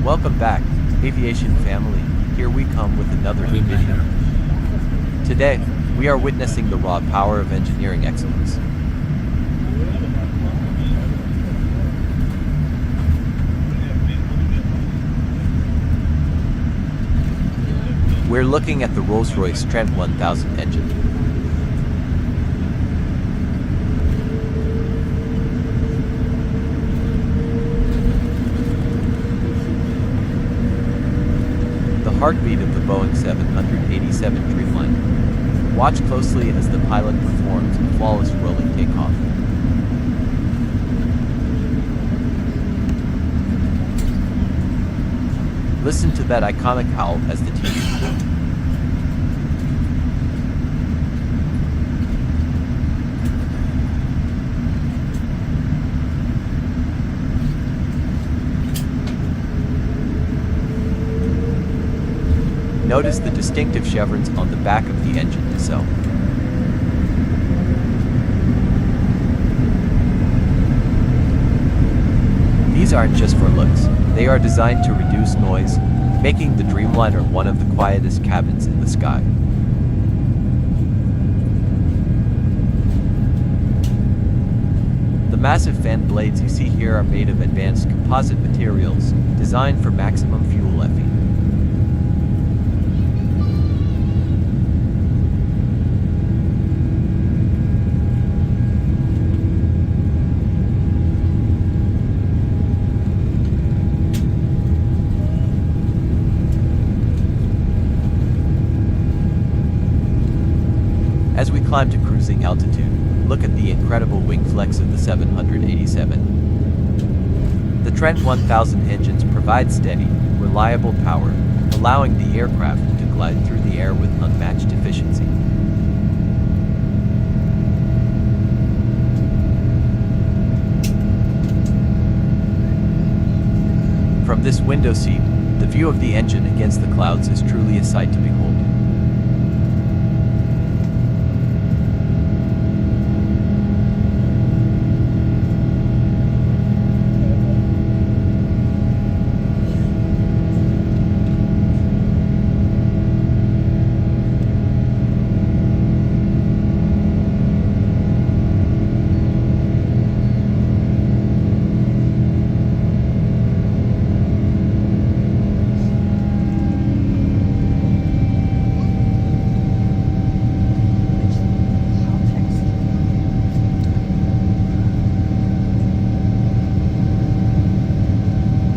Welcome back, Aviation family. Here we come with another new video. Today, we are witnessing the raw power of engineering excellence. We're looking at the Rolls-Royce Trent 1000 engine. The heartbeat of the Boeing 787 Dreamliner. Watch closely as the pilot performs a flawless rolling takeoff. Listen to that iconic howl as the TV. Notice the distinctive chevrons on the back of the engine nacelle. These aren't just for looks, they are designed to reduce noise, making the Dreamliner one of the quietest cabins in the sky. The massive fan blades you see here are made of advanced composite materials, designed for maximum fuel efficiency. As we climb to cruising altitude, look at the incredible wing flex of the 787. The Trent 1000 engines provide steady, reliable power, allowing the aircraft to glide through the air with unmatched efficiency. From this window seat, the view of the engine against the clouds is truly a sight to behold.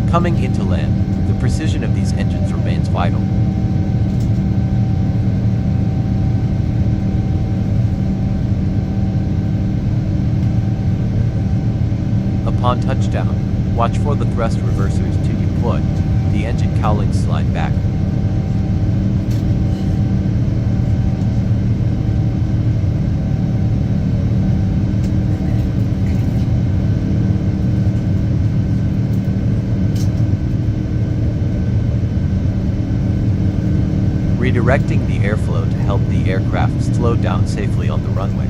Coming into land, the precision of these engines remains vital. Upon touchdown, watch for the thrust reversers to deploy, the engine cowlings slide back. Redirecting the airflow to help the aircraft slow down safely on the runway.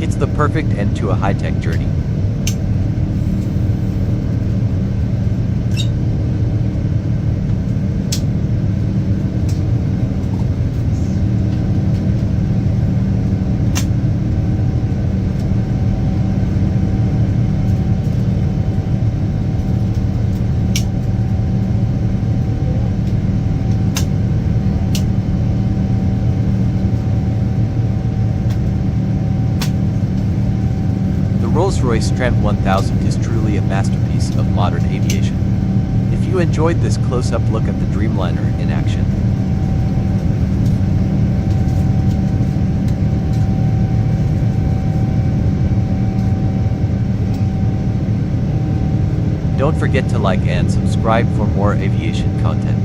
It's the perfect end to a high-tech journey. The Rolls-Royce Trent 1000 is truly a masterpiece of modern aviation. If you enjoyed this close-up look at the Dreamliner in action, don't forget to like and subscribe for more aviation content.